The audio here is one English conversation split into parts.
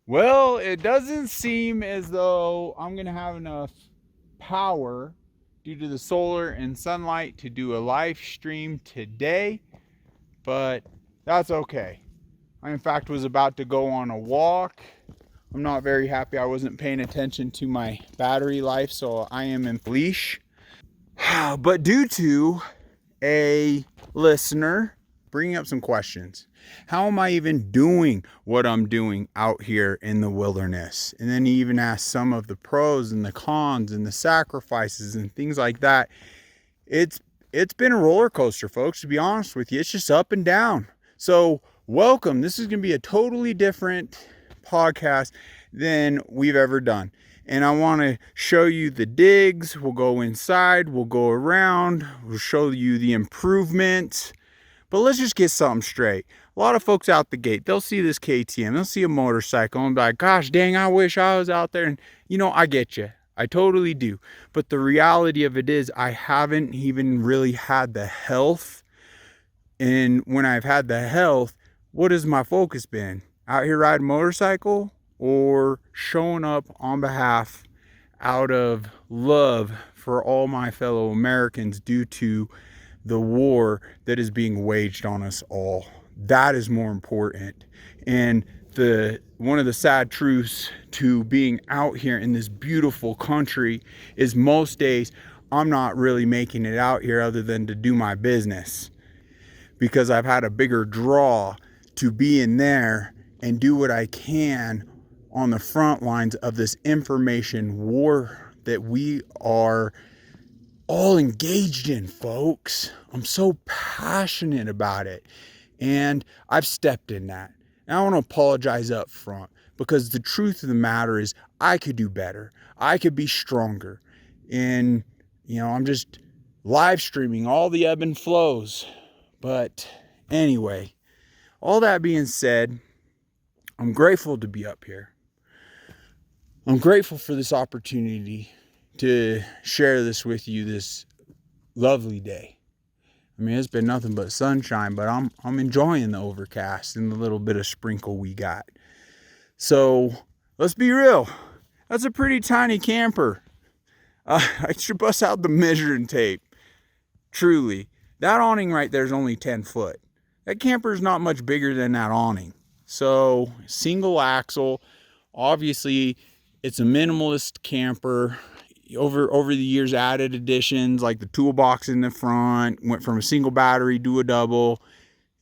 Well, it doesn't seem as though I'm going to have enough power due to the solar and sunlight to do a live stream today, but that's okay. I, in fact, was about to go on a walk. I'm not very happy I wasn't paying attention to my battery life, so I am in leash. But due to a listener bringing up some questions. How am I even doing what I'm doing out here in the wilderness? And then he even asked some of the pros and the cons and the sacrifices and things like that. It's it's been a roller coaster, folks, to be honest with you. It's just up and down. So, welcome. This is going to be a totally different podcast than we've ever done. And I want to show you the digs. We'll go inside, we'll go around, we'll show you the improvements. But let's just get something straight. A lot of folks out the gate, they'll see this KTM, they'll see a motorcycle and be like, gosh dang, I wish I was out there. And I get you. I totally do. But the reality of it is I haven't even really had the health. And when I've had the health, what has my focus been? Out here riding motorcycle or showing up on behalf out of love for all my fellow Americans due to the war that is being waged on us all. That is more important. And one of the sad truths to being out here in this beautiful country is most days I'm not really making it out here other than to do my business, because I've had a bigger draw to be in there and do what I can on the front lines of this information war that we are all engaged in, folks. I'm so passionate about it, and I've stepped in that. And I want to apologize up front, because the truth of the matter is I could do better. I could be stronger. And I'm just live streaming all the ebb and flows. But anyway, all that being said, I'm grateful to be up here. I'm grateful for this opportunity to share this with you this lovely day. I mean, it's been nothing but sunshine, but I'm enjoying the overcast and the little bit of sprinkle we got. So let's be real. That's a pretty tiny camper. I should bust out the measuring tape. Truly, that awning right there is only 10 foot. That camper is not much bigger than that awning. So single axle. Obviously, it's a minimalist camper. Over the years, added additions like the toolbox in the front, went from a single battery to a double,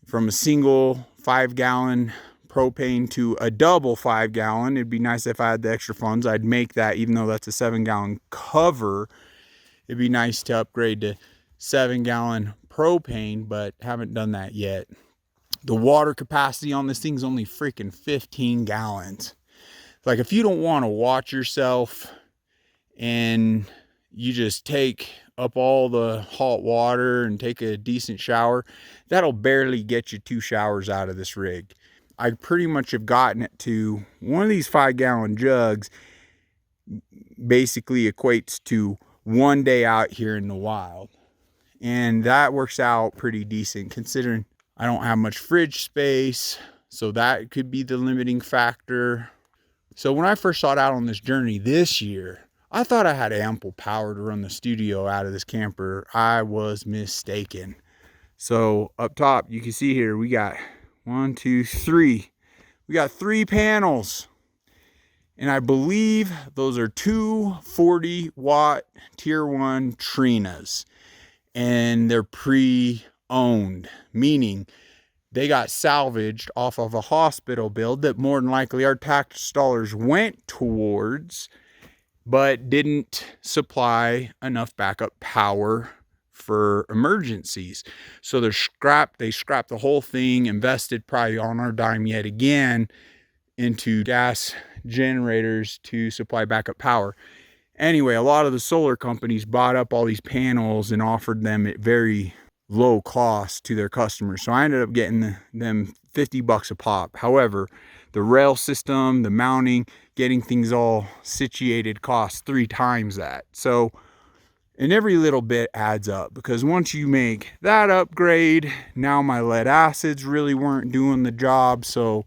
from a single 5-gallon propane to a double 5-gallon. It'd be nice if I had the extra funds. I'd make that, even though that's a 7-gallon cover. It'd be nice to upgrade to 7-gallon propane, but haven't done that yet. The water capacity on this thing's only freaking 15 gallons. Like, if you don't want to watch yourself and you just take up all the hot water and take a decent shower, that'll barely get you 2 showers out of this rig. I pretty much have gotten it to one of these 5-gallon jugs basically equates to 1 day out here in the wild. And that works out pretty decent considering I don't have much fridge space. So that could be the limiting factor. So when I first sought out on this journey this year, I thought I had ample power to run the studio out of this camper. I was mistaken. So up top, you can see here, we got 1, 2, 3. We got 3 panels. And I believe those are 2 40-watt tier 1 Trinas. And they're pre-owned, meaning they got salvaged off of a hospital build that more than likely our tax dollars went towards, but didn't supply enough backup power for emergencies. So they scrapped the whole thing, invested probably on our dime yet again into gas generators to supply backup power. Anyway, a lot of the solar companies bought up all these panels and offered them at very low cost to their customers. So I ended up getting them $50 a pop. However, the rail system, the mounting, getting things all situated costs 3 times that. So, and every little bit adds up, because once you make that upgrade, now my lead acids really weren't doing the job. So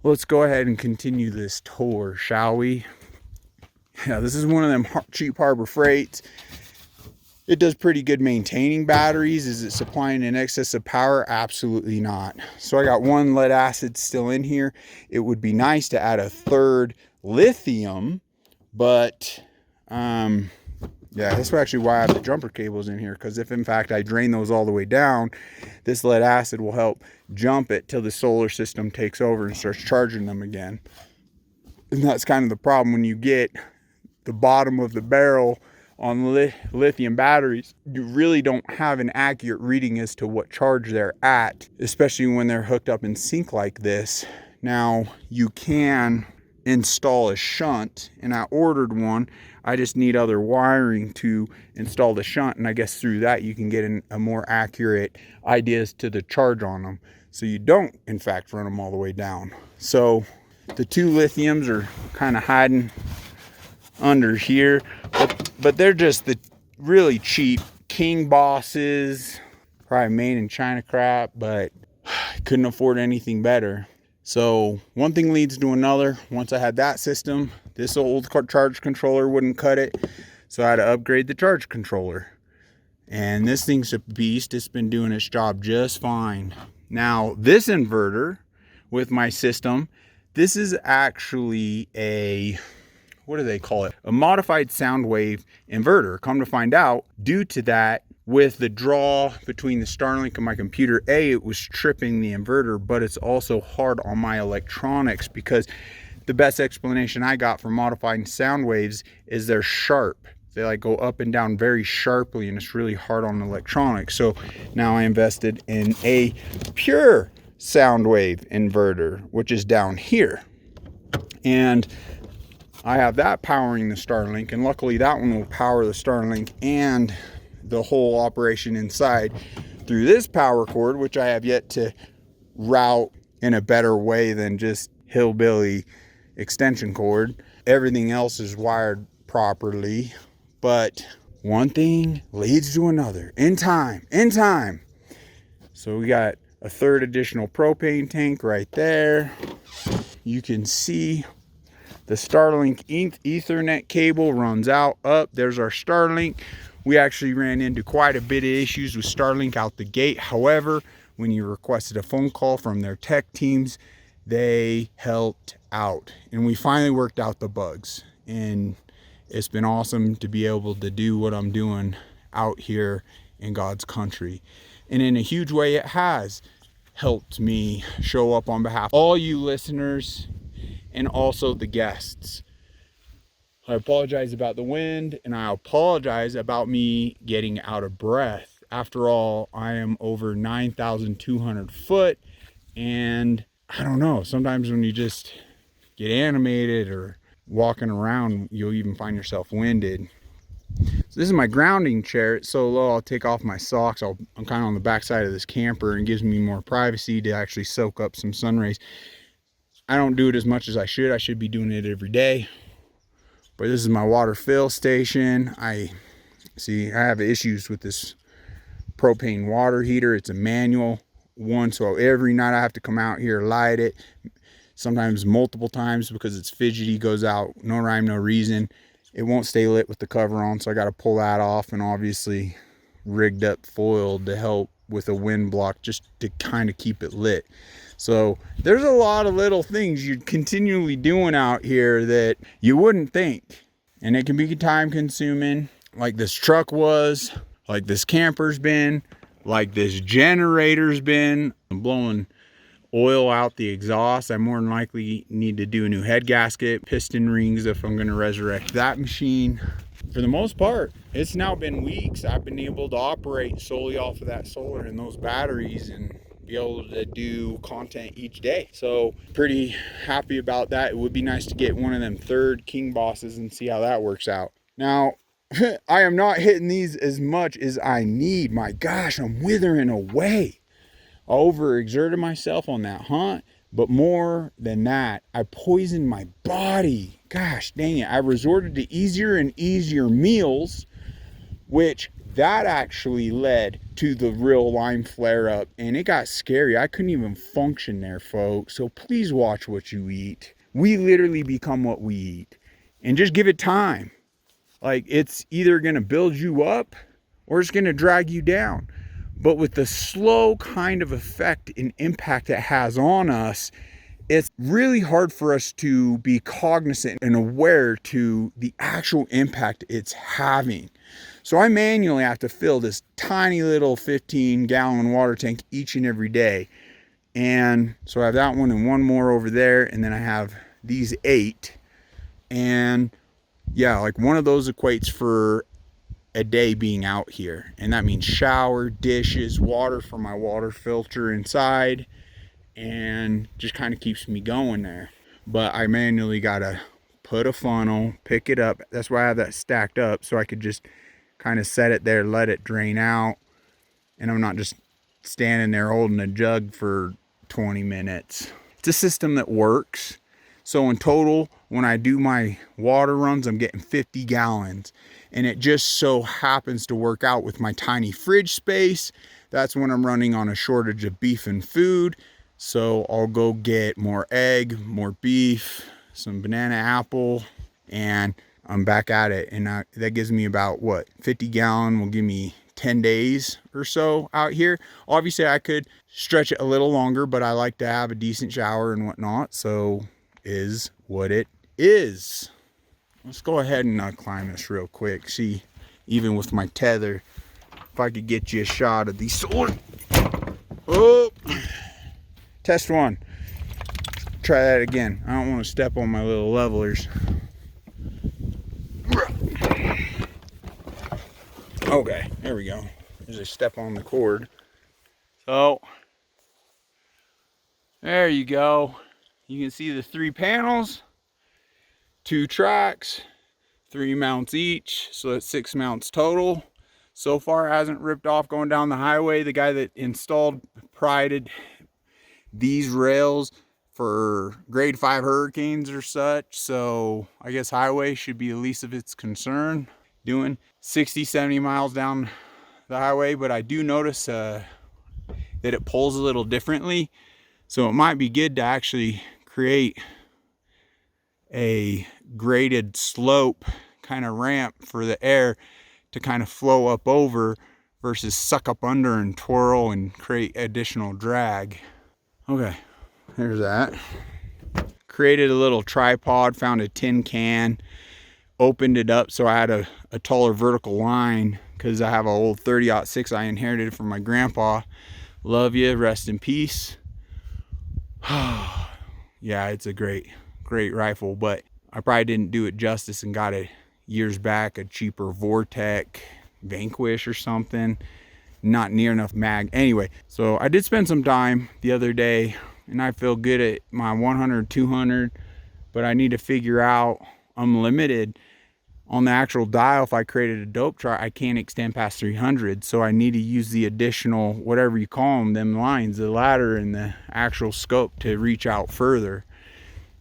let's go ahead and continue this tour, shall we? Yeah, this is one of them cheap Harbor Freights. It does pretty good maintaining batteries. Is it supplying an excess of power? Absolutely not. So I got one lead acid still in here. It would be nice to add a third lithium, but yeah, that's actually why I have the jumper cables in here, because if in fact I drain those all the way down, this lead acid will help jump it till the solar system takes over and starts charging them again. And that's kind of the problem when you get the bottom of the barrel on lithium batteries. You really don't have an accurate reading as to what charge they're at, especially when they're hooked up in sync like this. Now you can install a shunt, and I ordered one. I just need other wiring to install the shunt, and I guess through that you can get a more accurate ideas to the charge on them, so you don't in fact run them all the way down. So the two lithiums are kind of hiding under here, but they're just the really cheap King Bosses, probably made in China crap, but I couldn't afford anything better. So one thing leads to another. Once I had that system, this old charge controller wouldn't cut it, so I had to upgrade the charge controller. And this thing's a beast. It's been doing its job just fine. Now this inverter with my system, this is actually a, what do they call it? A modified sound wave inverter. Come to find out, due to that, with the draw between the Starlink and my computer, it was tripping the inverter, but it's also hard on my electronics, because the best explanation I got for modifying sound waves is they're sharp. They like go up and down very sharply, and it's really hard on electronics. So now I invested in a pure sound wave inverter, which is down here. And I have that powering the Starlink, and luckily that one will power the Starlink and the whole operation inside through this power cord, which I have yet to route in a better way than just hillbilly extension cord. Everything else is wired properly, but one thing leads to another in time. So we got a third additional propane tank right there. You can see the Starlink Ethernet cable runs out up. There's our Starlink. We actually ran into quite a bit of issues with Starlink out the gate. However, when you requested a phone call from their tech teams, they helped out, and we finally worked out the bugs. And it's been awesome to be able to do what I'm doing out here in God's country. And in a huge way, it has helped me show up on behalf of all you listeners and also the guests. I apologize about the wind, and I apologize about me getting out of breath. After all, I am over 9,200 foot, and I don't know, sometimes when you just get animated or walking around, you'll even find yourself winded. So this is my grounding chair. It's so low, I'll take off my socks. I'm kind of on the back side of this camper, and gives me more privacy to actually soak up some sun rays. I don't do it as much as I should. I should be doing it every day. But this is my water fill station. I have issues with this propane water heater. It's a manual one, so every night I have to come out here, light it, sometimes multiple times, because it's fidgety, goes out, no rhyme, no reason. It won't stay lit with the cover on, so I got to pull that off, and obviously rigged up foil to help with a wind block just to kind of keep it lit. So there's a lot of little things you're continually doing out here that you wouldn't think, and it can be time consuming, like this truck was, like this camper's been, like this generator's been. I'm blowing oil out the exhaust. I more than likely need to do a new head gasket, piston rings if I'm going to resurrect that machine. For the most part, it's now been weeks I've been able to operate solely off of that solar and those batteries, and be able to do content each day. So pretty happy about that. It would be nice to get one of them third King Bosses and see how that works out. Now I am not hitting these as much as I need. My gosh, I'm withering away. I overexerted myself on that hunt, but more than that, I poisoned my body. Gosh dang it. I resorted to easier and easier meals, which that actually led to the real Lyme flare up, and it got scary. I couldn't even function there, folks. So please watch what you eat. We literally become what we eat, and just give it time. Like, it's either going to build you up or it's going to drag you down. But with the slow kind of effect and impact it has on us, it's really hard for us to be cognizant and aware to the actual impact it's having. So I manually have to fill this tiny little 15-gallon water tank each and every day. And so I have that one and one more over there, and then I have these 8. And yeah, like one of those equates for a day being out here. And that means shower, dishes, water for my water filter inside, and just kind of keeps me going there. But I manually gotta put a funnel, pick it up. That's why I have that stacked up, so I could just kind of set it there, let it drain out, and I'm not just standing there holding a jug for 20 minutes. It's a system that works. So in total, when I do my water runs, I'm getting 50 gallons. And it just so happens to work out with my tiny fridge space. That's when I'm running on a shortage of beef and food. So I'll go get more egg, more beef, some banana apple, and I'm back at it. And that gives me about, 50 gallon will give me 10 days or so out here. Obviously I could stretch it a little longer, but I like to have a decent shower and whatnot. So is what it is. Let's go ahead and climb this real quick. See, even with my tether, if I could get you a shot of these solar. Oh, test one. Try that again. I don't want to step on my little levelers. Okay, there we go. There's a step on the cord. So there you go. You can see the 3 panels, 2 tracks, 3 mounts each, so that's 6 mounts total. So far hasn't ripped off going down the highway. The guy that installed prided these rails for grade 5 hurricanes or such, so I guess highway should be the least of its concern. Doing 60-70 miles down the highway, but I do notice that it pulls a little differently, so it might be good to actually create a graded slope kind of ramp for the air to kind of flow up over versus suck up under and twirl and create additional drag. Okay, there's that. Created a little tripod, found a tin can, opened it up so I had a taller vertical line because I have an old 30-06 I inherited from my grandpa. Love you, rest in peace. Yeah, it's a great rifle, but I probably didn't do it justice and got it years back, a cheaper Vortec Vanquish or something. Not near enough mag. Anyway, so I did spend some time the other day, and I feel good at my 100, 200, but I need to figure out, I'm limited on the actual dial. If I created a dope chart, I can't extend past 300, so I need to use the additional, whatever you call them lines, the ladder and the actual scope to reach out further.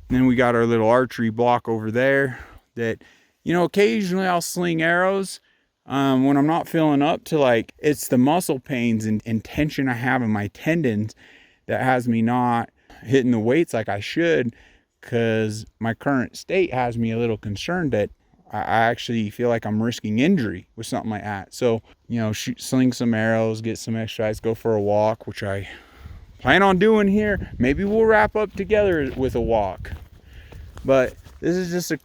And then we got our little archery block over there that, occasionally I'll sling arrows when I'm not feeling up to, like, it's the muscle pains and tension I have in my tendons that has me not hitting the weights like I should, because my current state has me a little concerned that I actually feel like I'm risking injury with something like that. So, sling some arrows, get some exercise, go for a walk, which I plan on doing here. Maybe we'll wrap up together with a walk. But this is just a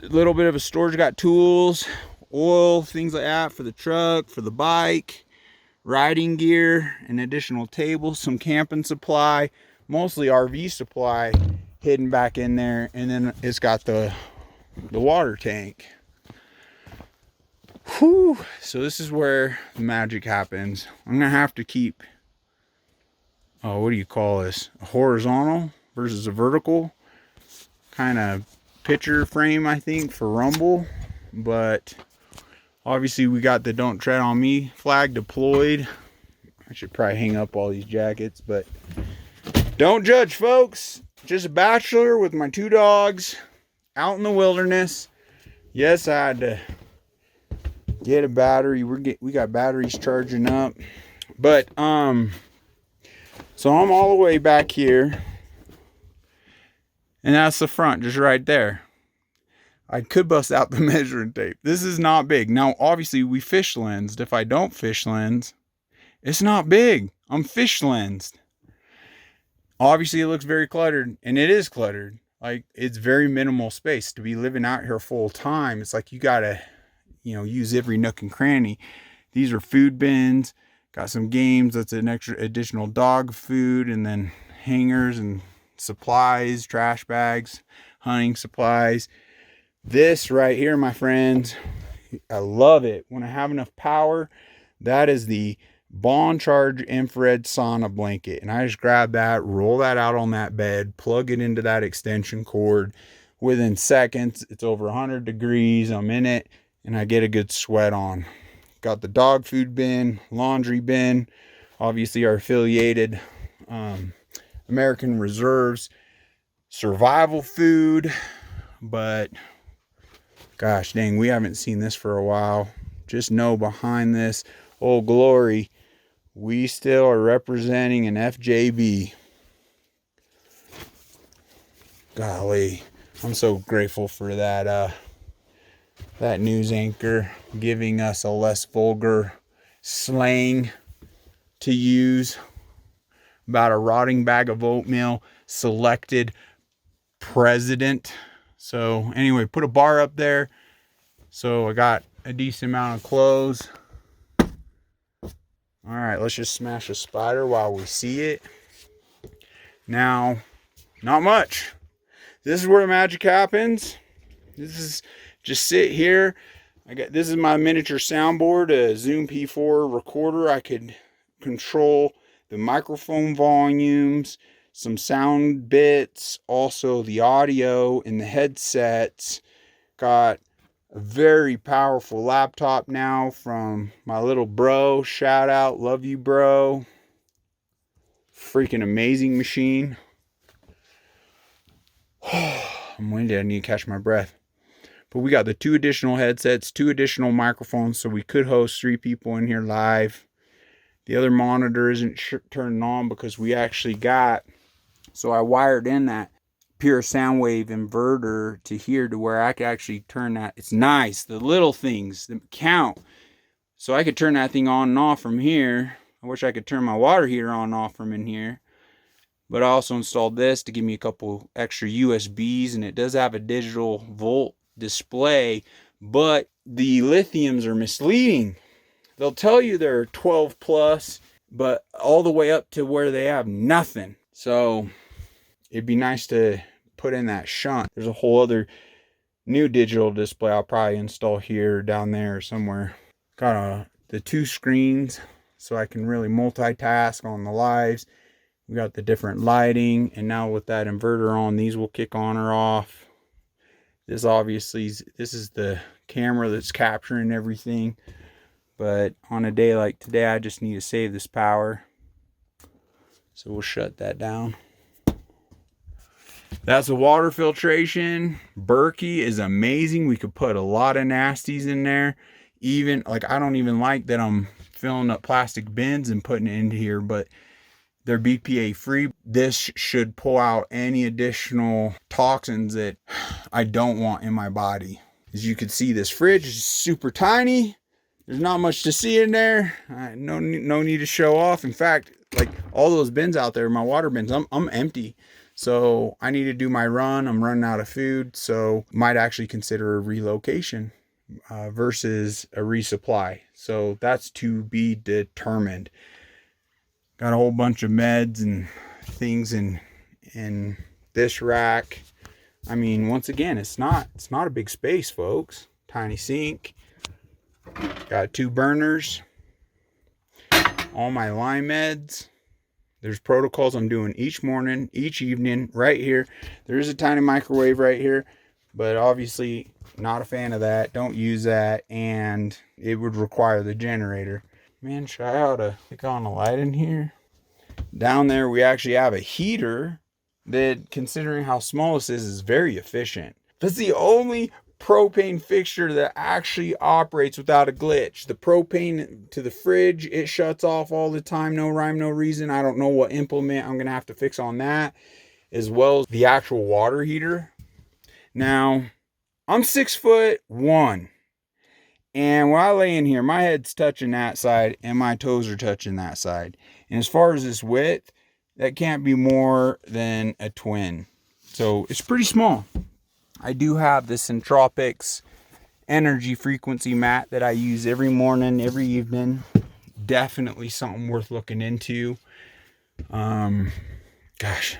little bit of a storage. Got tools, oil, things like that for the truck, for the bike, riding gear, an additional table, some camping supply, mostly RV supply hidden back in there. And then it's got the water tank. Whew. So this is where the magic happens. I'm gonna have to keep, what do you call this, a horizontal versus a vertical kind of picture frame, I think, for rumble. But obviously we got the don't tread on me flag deployed. I should probably hang up all these jackets, but don't judge, folks. Just a bachelor with my 2 dogs out in the wilderness. Yes, I had to get a battery. We got batteries charging up. But so I'm all the way back here, and that's the front, just right there. I could bust out the measuring tape. This is not big. Now, obviously, we fish lensed. If I don't fish lens, it's not big. I'm fish lensed. Obviously, it looks very cluttered, and it is cluttered. Like, it's very minimal space to be living out here full time. It's like you gotta, use every nook and cranny. These are food bins. Got some games. That's an extra additional dog food, and then hangers and supplies, trash bags, hunting supplies. This right here, my friends, I love it. When I have enough power, that is the Bond Charge infrared sauna blanket. And I just grab that, roll that out on that bed, plug it into that extension cord. Within seconds, it's over 100 degrees. I'm in it, and I get a good sweat on. Got the dog food bin, laundry bin, obviously our affiliated American Reserves survival food. But gosh dang, we haven't seen this for a while. Just know behind this Old Glory, we still are representing an FJB. Golly, I'm so grateful for that news anchor giving us a less vulgar slang to use about a rotting bag of oatmeal selected president. So anyway, put a bar up there. So I got a decent amount of clothes. All right, let's just smash a spider while we see it. Now, not much. This is where the magic happens. This is just sit here. This is my miniature soundboard, a Zoom P4 recorder. I could control the microphone volumes, some sound bits, also the audio in the headsets. Got a very powerful laptop now from my little bro. Shout out, love you, bro. Freaking amazing machine. I'm winded, I need to catch my breath. But we got the 2 additional headsets, 2 additional microphones, so we could host 3 people in here live. The other monitor isn't turned on because we actually got, so I wired in that pure sound wave inverter to here to where I could actually turn that. It's nice, the little things that count. So I could turn that thing on and off from here. I wish I could turn my water heater on and off from in here. But I also installed this to give me a couple extra USBs, and it does have a digital volt display, but the lithiums are misleading. They'll tell you they're 12 plus, but all the way up to where they have nothing. So it'd be nice to put in that shunt. There's a whole other new digital display I'll probably install here or down there or somewhere. Got the 2 screens so I can really multitask on the lives. We got the different lighting, and now with that inverter on, these will kick on or off. This is the camera that's capturing everything. But on a day like today, I just need to save this power. So we'll shut that down. That's a water filtration. Berkey is amazing. We could put a lot of nasties in there. Even, like, I don't even like that I'm filling up plastic bins and putting it into here, but they're BPA free. This should pull out any additional toxins that I don't want in my body. As you can see, this fridge is super tiny. There's not much to see in there. No need to show off. In fact, like all those bins out there, my water bins, I'm empty. So I need to do my run. I'm running out of food. So might actually consider a relocation versus a resupply. So that's to be determined. Got a whole bunch of meds and things in this rack. I mean, once again, it's not a big space, folks. Tiny sink. Got 2 burners. All my Lyme meds. There's protocols I'm doing each morning, each evening, right here. There is a tiny microwave right here, but obviously not a fan of that. Don't use that, and it would require the generator. Man, should I ought to click on a light in here? Down there, we actually have a heater that, considering how small this is very efficient. That's the only propane fixture that actually operates without a glitch. The propane to the fridge, it shuts off all the time, no rhyme, no reason. I don't know what implement I'm gonna have to fix on that, as well as the actual water heater. Now, I'm 6'1", and when I lay in here, my head's touching that side and my toes are touching that side. And as far as this width, that can't be more than a twin. So it's pretty small. I do have the Censorship energy frequency mat that I use every morning, every evening. Definitely something worth looking into. Gosh,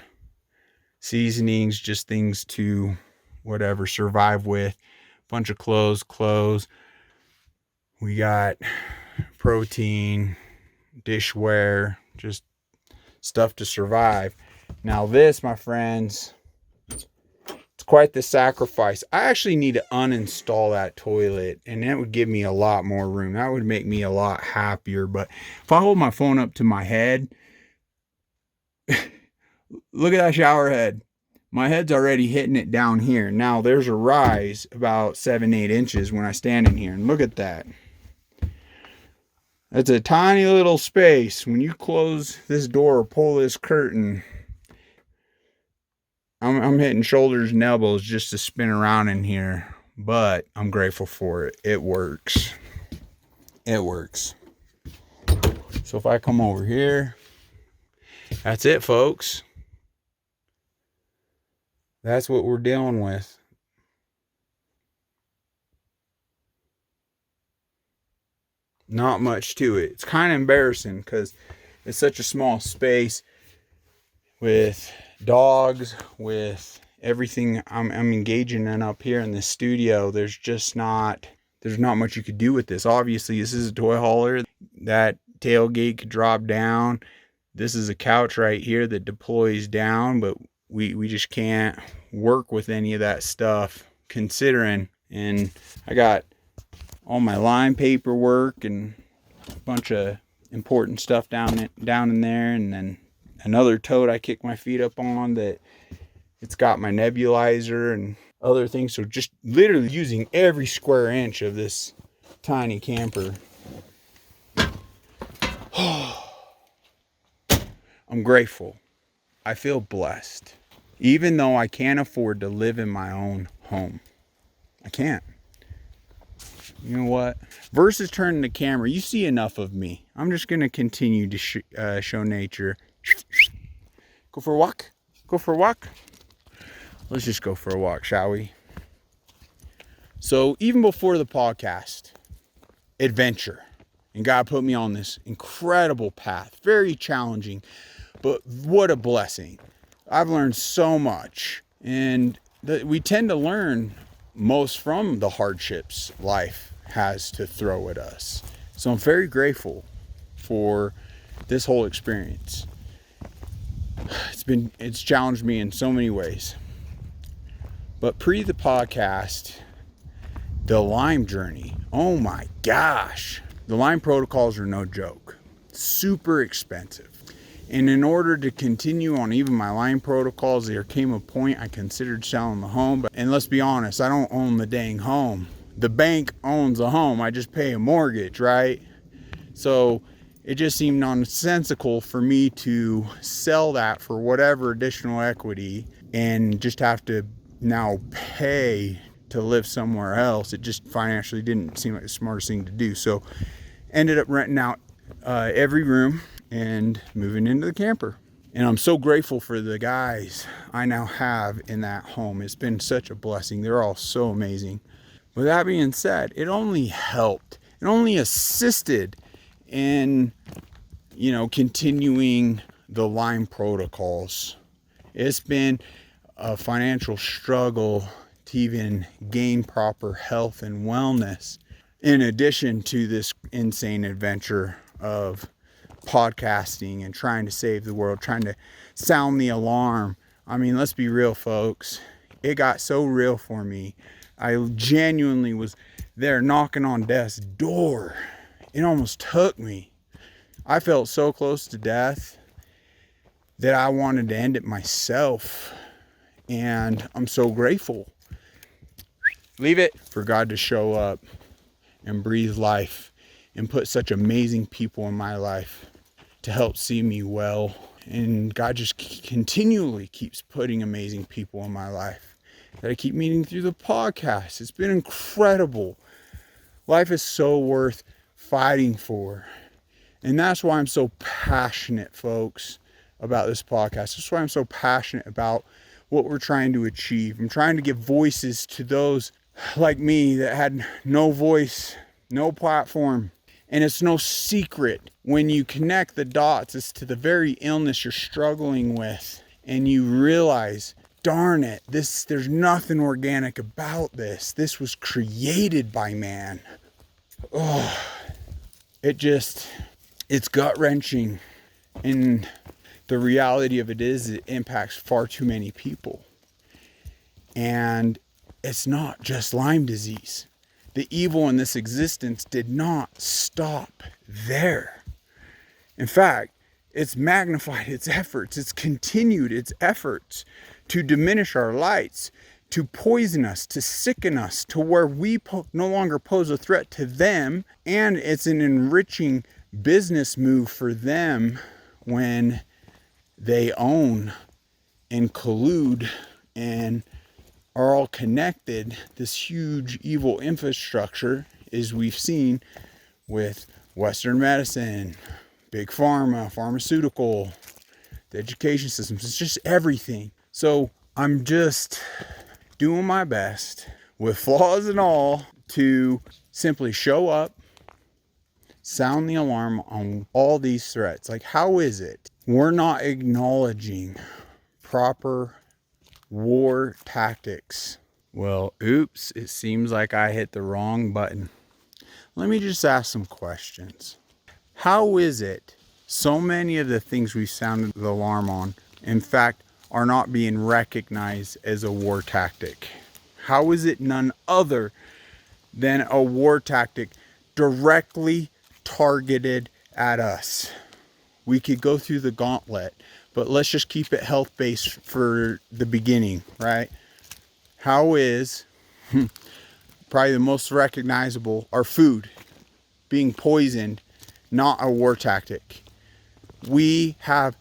seasonings, just things to whatever, survive with. Bunch of clothes. We got protein, dishware, just stuff to survive. Now this, my friends, it's quite the sacrifice. I actually need to uninstall that toilet, and that would give me a lot more room. That would make me a lot happier. But if I hold my phone up to my head, look at that shower head. My head's already hitting it down here. Now there's a rise about 7-8 inches when I stand in here, and look at that. That's a tiny little space. When you close this door or pull this curtain, I'm hitting shoulders and elbows just to spin around in here. But I'm grateful for it. It works. It works. So if I come over here, that's it, folks. That's what we're dealing with. Not much to it. It's kind of embarrassing because it's such a small space with dogs, with everything I'm engaging in up here in the studio. There's not much you could do with this. Obviously, this is a toy hauler. That tailgate could drop down. This is a couch right here that deploys down, but we just can't work with any of that stuff considering. And I got all my line paperwork and a bunch of important stuff down in there, and then another tote I kick my feet up on that it's got my nebulizer and other things. So just literally using every square inch of this tiny camper. I'm grateful. I feel blessed. Even though I can't afford to live in my own home. I can't. You know what? Versus turning the camera, you see enough of me. I'm just going to continue to show nature. Go for a walk. Go for a walk. Let's just go for a walk, shall we? So even before the podcast, adventure. And God put me on this incredible path. Very challenging, but what a blessing. I've learned so much. And we tend to learn most from the hardships life has to throw at us. So I'm very grateful for this whole experience. It's challenged me in so many ways. But pre the podcast, the Lyme journey, oh my gosh. The Lyme protocols are no joke. Super expensive. And in order to continue on even my Lyme protocols, there came a point I considered selling the home. And let's be honest, I don't own the dang home. The bank owns the home. I just pay a mortgage, right? So it just seemed nonsensical for me to sell that for whatever additional equity and just have to now pay to live somewhere else. It just financially didn't seem like the smartest thing to do. So ended up renting out every room and moving into the camper. And I'm so grateful for the guys I now have in that home. It's been such a blessing. They're all so amazing. With that being said, it only helped. It only assisted in, continuing the Lyme protocols. It's been a financial struggle to even gain proper health and wellness, in addition to this insane adventure of podcasting and trying to save the world, trying to sound the alarm. I mean, let's be real, folks. It got so real for me. I genuinely was there knocking on death's door. It almost took me. I felt so close to death that I wanted to end it myself. And I'm so grateful. Leave it for God to show up and breathe life and put such amazing people in my life to help see me well. And God just continually keeps putting amazing people in my life that I keep meeting through the podcast. It's been incredible. Life is so worth fighting for. And that's why I'm so passionate, folks, about this podcast. That's why I'm so passionate about what we're trying to achieve. I'm trying to give voices to those like me that had no voice, no platform. And it's no secret when you connect the dots as to the very illness you're struggling with, and you realize, darn it, there's nothing organic about this. This was created by man. Oh, it's gut-wrenching. And the reality of it is it impacts far too many people. And it's not just Lyme disease. The evil in this existence did not stop there. In fact, it's magnified its efforts. It's continued its efforts to diminish our lights, to poison us, to sicken us, to where we no longer pose a threat to them. And it's an enriching business move for them when they own and collude and are all connected. This huge evil infrastructure, as we've seen with Western medicine, big pharma, pharmaceutical, the education systems, it's just everything. So I'm just doing my best, with flaws and all, to simply show up, sound the alarm on all these threats. Like, how is it we're not acknowledging proper war tactics? Well, oops, it seems like I hit the wrong button. Let me just ask some questions. How is it so many of the things we've sounded the alarm on, in fact, are not being recognized as a war tactic? How is it none other than a war tactic directly targeted at us? We could go through the gauntlet, but let's just keep it health-based for the beginning, right? How is, probably the most recognizable, our food being poisoned, not a war tactic? We have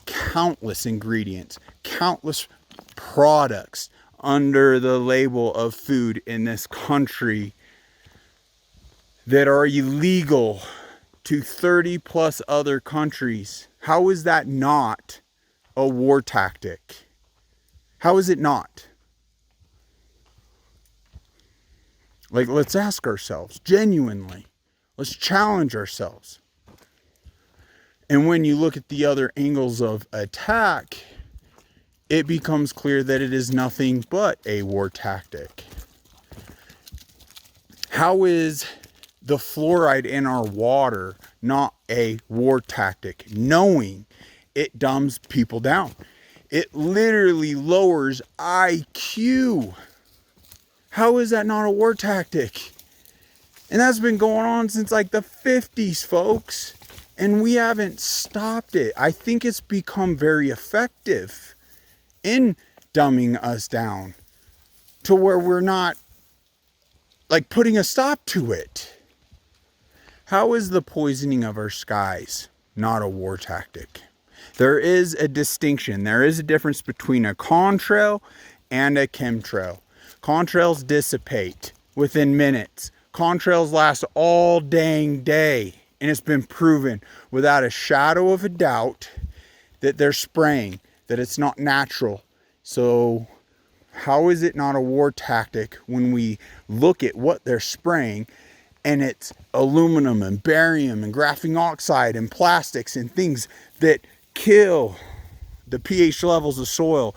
countless ingredients, countless products under the label of food in this country that are illegal to 30 plus other countries. How is that not a war tactic? How is it not? Like, let's ask ourselves, genuinely. Let's challenge ourselves. And when you look at the other angles of attack, it becomes clear that it is nothing but a war tactic. How is the fluoride in our water not a war tactic, knowing it dumbs people down? It literally lowers IQ. How is that not a war tactic? And that's been going on since like the 50s, folks. And we haven't stopped it. I think it's become very effective in dumbing us down to where we're not like putting a stop to it. How is the poisoning of our skies not a war tactic? There is a distinction. There is a difference between a contrail and a chemtrail. Contrails dissipate within minutes. Contrails last all dang day. And it's been proven without a shadow of a doubt that they're spraying, that it's not natural. So how is it not a war tactic when we look at what they're spraying, and it's aluminum and barium and graphene oxide and plastics and things that kill the pH levels of soil,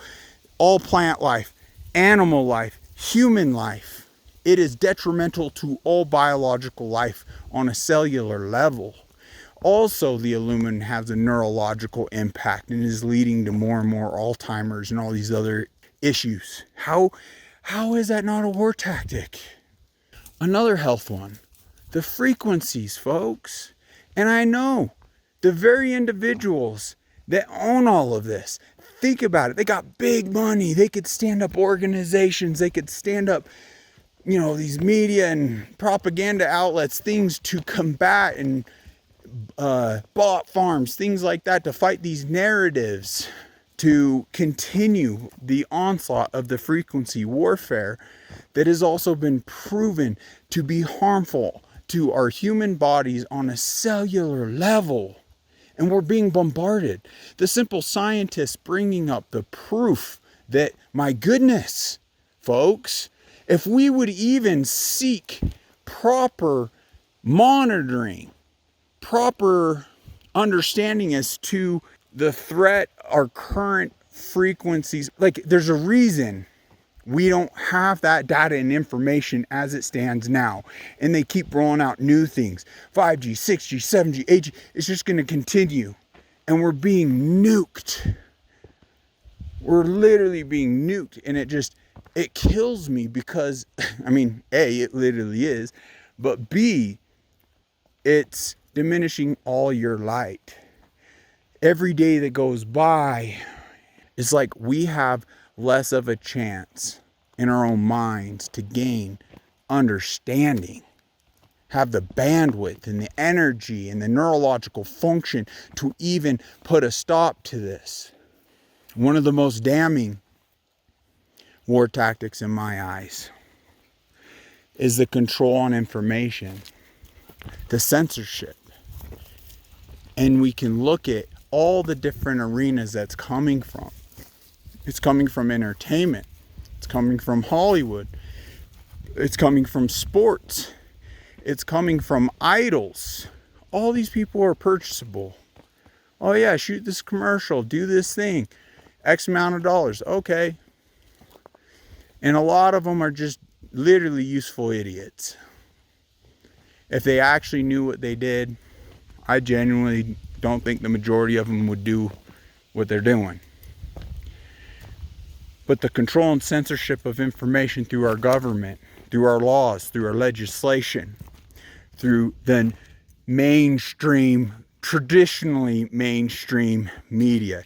all plant life, animal life, human life. It is detrimental to all biological life on a cellular level. Also, the aluminum has a neurological impact and is leading to more and more Alzheimer's and all these other issues. How is that not a war tactic? Another health one, the frequencies, folks. And I know the very individuals that own all of this, think about it. They got big money. They could stand up organizations. They could stand up these media and propaganda outlets, things to combat, and bot farms, things like that, to fight these narratives, to continue the onslaught of the frequency warfare that has also been proven to be harmful to our human bodies on a cellular level. And we're being bombarded. The simple scientists bringing up the proof that, my goodness, folks, if we would even seek proper monitoring, proper understanding as to the threat, our current frequencies, like, there's a reason we don't have that data and information as it stands now. And they keep rolling out new things. 5G, 6G, 7G, 8G. It's just going to continue. And we're being nuked. We're literally being nuked. And it kills me because, I mean, A, it literally is. But B, it's diminishing all your light. Every day that goes by, it's like we have less of a chance in our own minds to gain understanding, have the bandwidth and the energy and the neurological function to even put a stop to this. One of the most damning war tactics in my eyes is the control on information, the censorship. And we can look at all the different arenas that's coming from. It's coming from entertainment. It's coming from Hollywood. It's coming from sports. It's coming from idols. All these people are purchasable. Oh yeah, shoot this commercial, do this thing, X amount of dollars. Okay. And a lot of them are just literally useful idiots. If they actually knew what they did, I genuinely don't think the majority of them would do what they're doing. But the control and censorship of information through our government, through our laws, through our legislation, through the mainstream, traditionally mainstream media,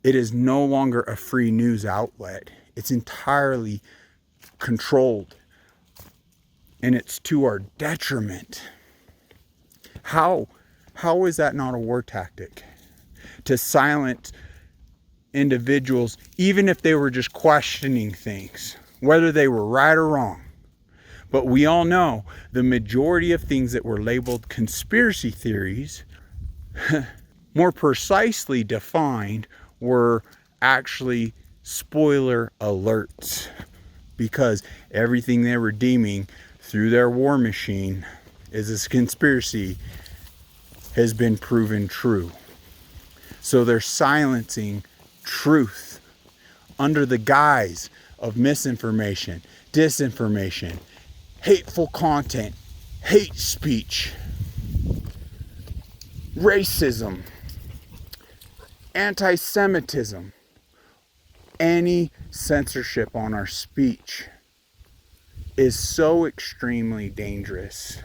it is no longer a free news outlet. It's entirely controlled. And it's to our detriment. How is that not a war tactic? To silence individuals, even if they were just questioning things, whether they were right or wrong. But we all know the majority of things that were labeled conspiracy theories, more precisely defined, were actually spoiler alerts. Because everything they were deeming through their war machine as a conspiracy has been proven true. So they're silencing truth under the guise of misinformation, disinformation, hateful content, hate speech, racism, anti-Semitism, any censorship on our speech is so extremely dangerous.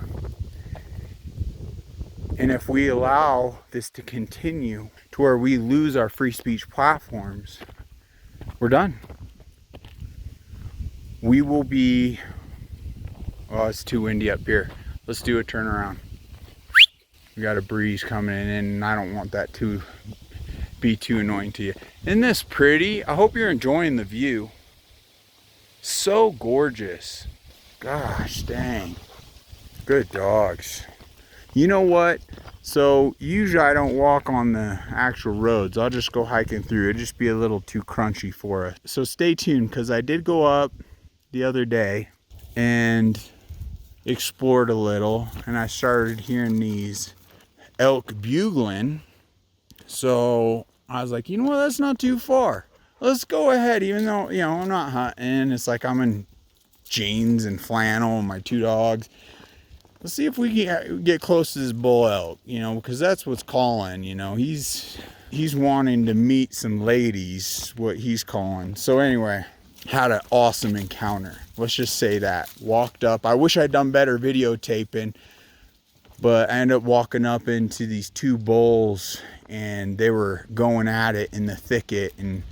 And if we allow this to continue to where we lose our free speech platforms, we're done. We will be, oh, it's too windy up here. Let's do a turnaround. We got a breeze coming in and I don't want that to be too annoying to you. Isn't this pretty? I hope you're enjoying the view. So gorgeous. Gosh dang. Good dogs. You know what? So usually I don't walk on the actual roads. I'll just go hiking through. It'd just be a little too crunchy for us. So stay tuned, because I did go up the other day and explored a little, and I started hearing these elk bugling. So I was like, you know what? That's not too far. Let's go ahead, even though, I'm not hunting. It's like I'm in jeans and flannel and my two dogs. Let's see if we can get close to this bull elk, because that's what's calling. He's wanting to meet some ladies, what he's calling. So anyway, had an awesome encounter. Let's just say that. Walked up. I wish I'd done better videotaping, but I ended up walking up into these two bulls, and they were going at it in the thicket. And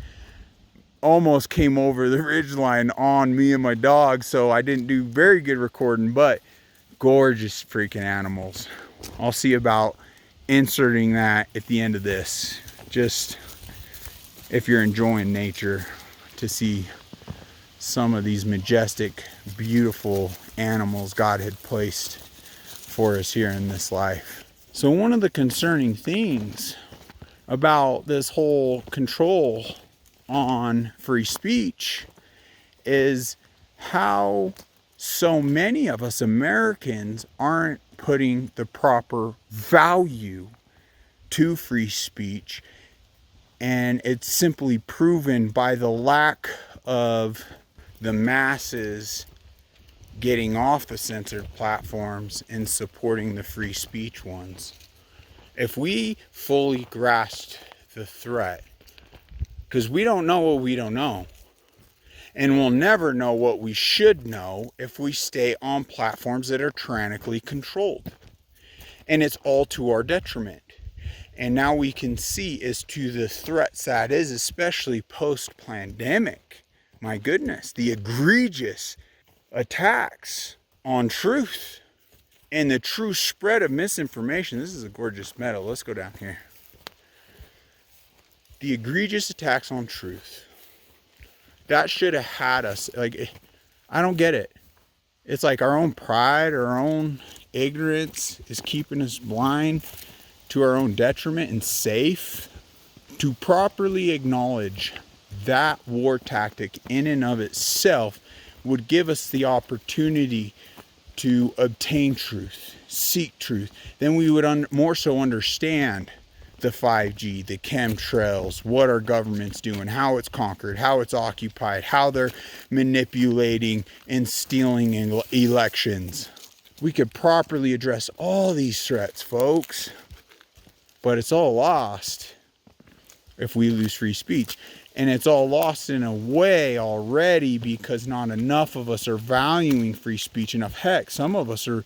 almost came over the ridgeline on me and my dog, so I didn't do very good recording, but gorgeous freaking animals. I'll see about inserting that at the end of this, just if you're enjoying nature, to see some of these majestic, beautiful animals God had placed for us here in this life. So one of the concerning things about this whole control on free speech is how so many of us Americans aren't putting the proper value to free speech, and it's simply proven by the lack of the masses getting off the censored platforms and supporting the free speech ones. If we fully grasped the threat, because we don't know what we don't know, and we'll never know what we should know if we stay on platforms that are tyrannically controlled, and it's all to our detriment. And now we can see as to the threats that is, especially post-pandemic. My goodness, the egregious attacks on truth and the true spread of misinformation. This is a gorgeous meadow. Let's go down here. The egregious attacks on truth. That should have had us, like, I don't get it. It's like our own pride, our own ignorance is keeping us blind to our own detriment and safe. To properly acknowledge that war tactic in and of itself would give us the opportunity to obtain truth, seek truth. Then we would more so understand the 5G, the chemtrails, what our government's doing, how it's conquered, how it's occupied, how they're manipulating and stealing in elections. We could properly address all these threats, folks, but it's all lost if we lose free speech. And it's all lost in a way already because not enough of us are valuing free speech enough. Heck, some of us are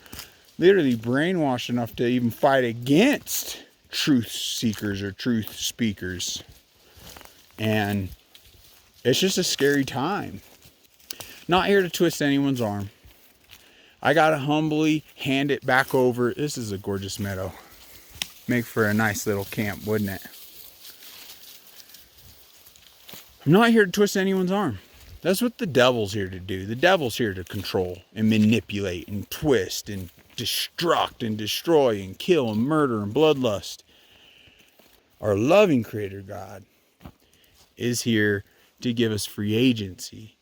literally brainwashed enough to even fight against truth seekers or truth speakers. And it's just a scary time. Not here to twist anyone's arm. I gotta humbly hand it back over. This is a gorgeous meadow. Make for a nice little camp, wouldn't it? I'm not here to twist anyone's arm. That's what the devil's here to do. The devil's here to control and manipulate and twist and destruct and destroy and kill and murder and bloodlust. Our loving creator God is here to give us free agency.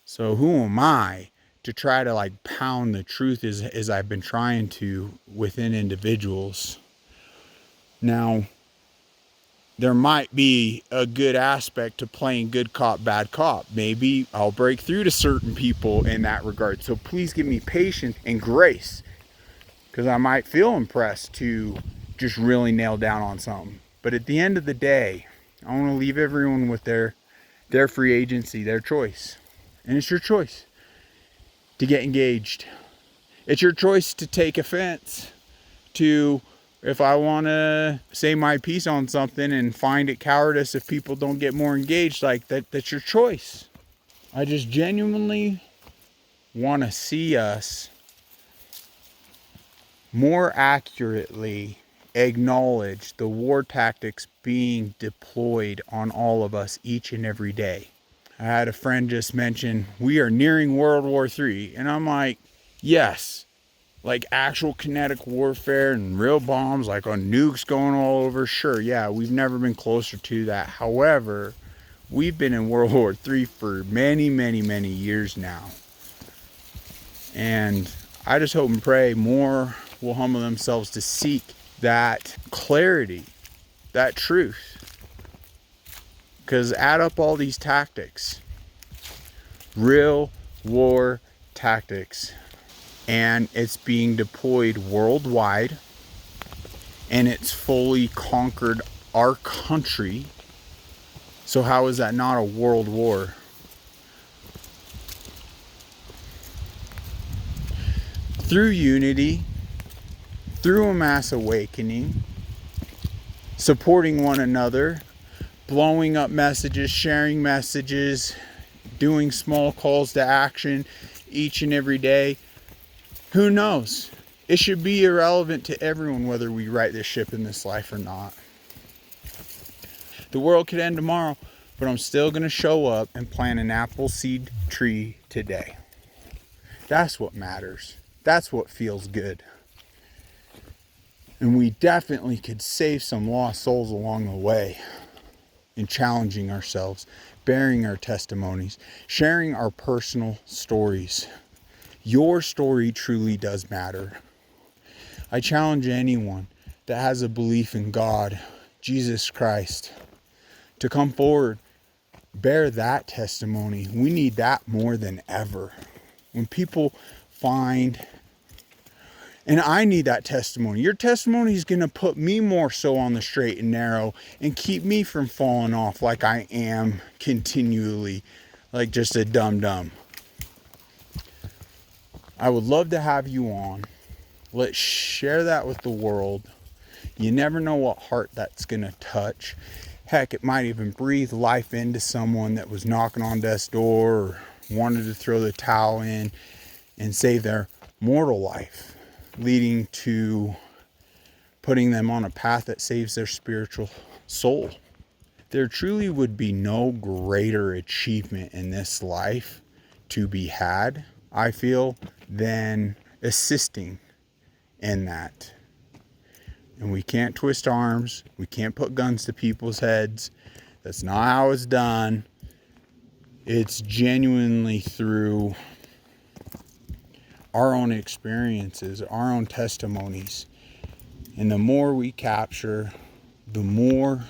So who am I to try to like pound the truth as I've been trying to within individuals? Now, there might be a good aspect to playing good cop, bad cop. Maybe I'll break through to certain people in that regard. So please give me patience and grace, because I might feel impressed to just really nail down on something. But at the end of the day, I want to leave everyone with their free agency, their choice. And it's your choice to get engaged. It's your choice to take offense to, if I want to say my piece on something and find it cowardice if people don't get more engaged, like that's your choice. I just genuinely want to see us more accurately acknowledge the war tactics being deployed on all of us each and every day. I had a friend just mention, we are nearing World War III. And I'm like, yes. Like actual kinetic warfare and real bombs, like on nukes going all over. Sure, yeah, we've never been closer to that. However, we've been in World War III for many, many, many years now. And I just hope and pray more will humble themselves to seek that clarity, that truth. Because add up all these tactics, real war tactics, and it's being deployed worldwide, and it's fully conquered our country. So how is that not a world war? Through unity, through a mass awakening, supporting one another, blowing up messages, sharing messages, doing small calls to action each and every day. Who knows? It should be irrelevant to everyone whether we right this ship in this life or not. The world could end tomorrow, but I'm still going to show up and plant an apple seed tree today. That's what matters. That's what feels good. And we definitely could save some lost souls along the way in challenging ourselves, bearing our testimonies, sharing our personal stories. Your story truly does matter. I challenge anyone that has a belief in God, Jesus Christ, to come forward, bear that testimony. We need that more than ever. When people find, and I need that testimony. Your testimony is going to put me more so on the straight and narrow and keep me from falling off like I am continually, like just a dum-dum. I would love to have you on. Let's share that with the world. You never know what heart that's going to touch. Heck, it might even breathe life into someone that was knocking on death's door or wanted to throw the towel in and save their mortal life, leading to putting them on a path that saves their spiritual soul. There truly would be no greater achievement in this life to be had, I feel, than assisting in that. And we can't twist arms. We can't put guns to people's heads. That's not how it's done. It's genuinely through our own experiences, our own testimonies. And the more we capture, the more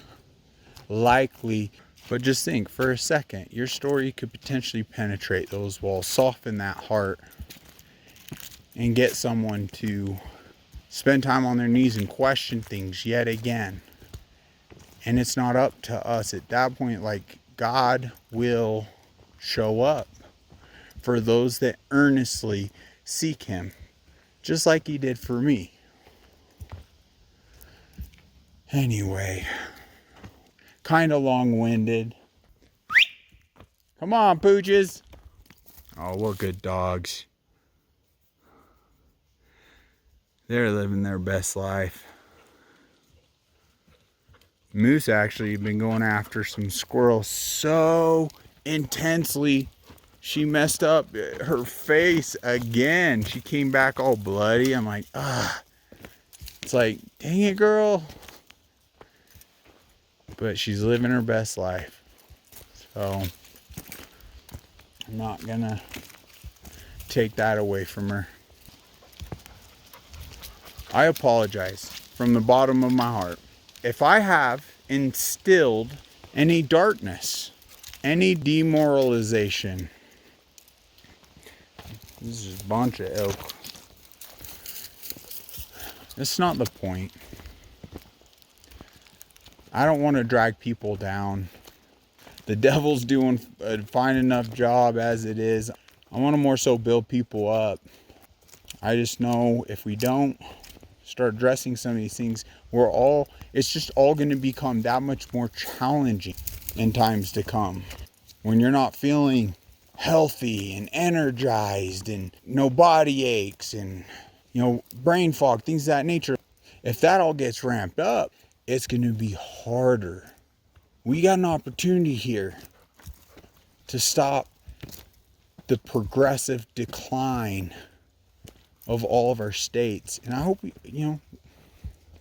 likely. But just think for a second, your story could potentially penetrate those walls, soften that heart, and get someone to spend time on their knees and question things yet again. And it's not up to us at that point. Like, God will show up for those that earnestly seek him, just like he did for me. Anyway, kind of long-winded. Come on, pooches. Oh, what good dogs. They're living their best life. Moose actually been going after some squirrels so intensely. She messed up her face again. She came back all bloody. I'm like, it's like, dang it, girl. But she's living her best life. So I'm not gonna take that away from her. I apologize from the bottom of my heart if I have instilled any darkness, any demoralization. This is a bunch of elk. That's not the point. I don't want to drag people down. The devil's doing a fine enough job as it is. I want to more so build people up. I just know if we don't start addressing some of these things, it's just all going to become that much more challenging in times to come. When you're not feeling healthy and energized and no body aches and, brain fog, things of that nature. If that all gets ramped up, it's going to be harder. We got an opportunity here to stop the progressive decline of all of our states. And I hope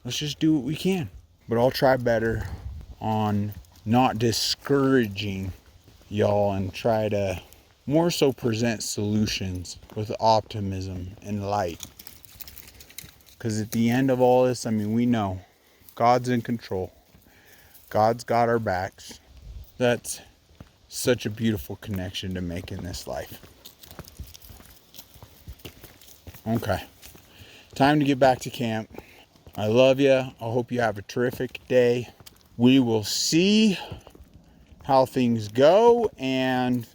let's just do what we can. But I'll try better on not discouraging y'all and try to more so present solutions with optimism and light. Because at the end of all this, we know God's in control. God's got our backs. That's such a beautiful connection to make in this life. Okay. Time to get back to camp. I love you. I hope you have a terrific day. We will see how things go and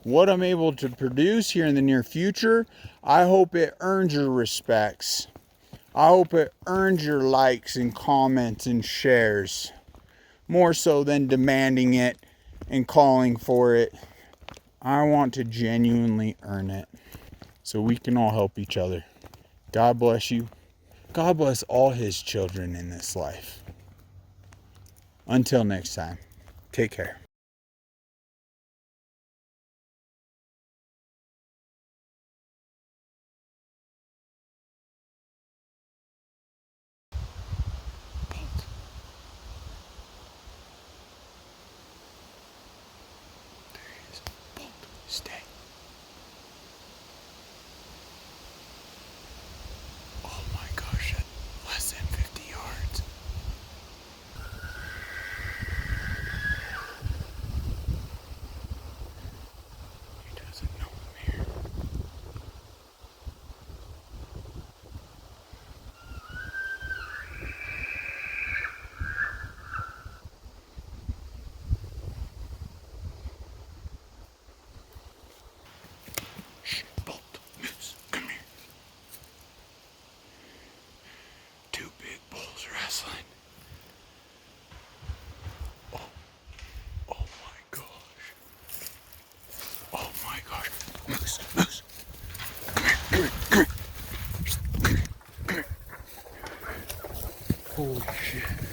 what I'm able to produce here in the near future. I hope it earns your respects. I hope it earns your likes and comments and shares. more so than demanding it and calling for it. I want to genuinely earn it so we can all help each other. God bless you. God bless all his children in this life. Until next time, take care. Stay. Oh my gosh, less than 50 yards. He doesn't know I'm here. Shh, Bolt, Moose, come here. Two big bulls wrestling. Oh my gosh. Oh my gosh. Moose, Moose. Come here, come here, come here. Come here. Holy shit.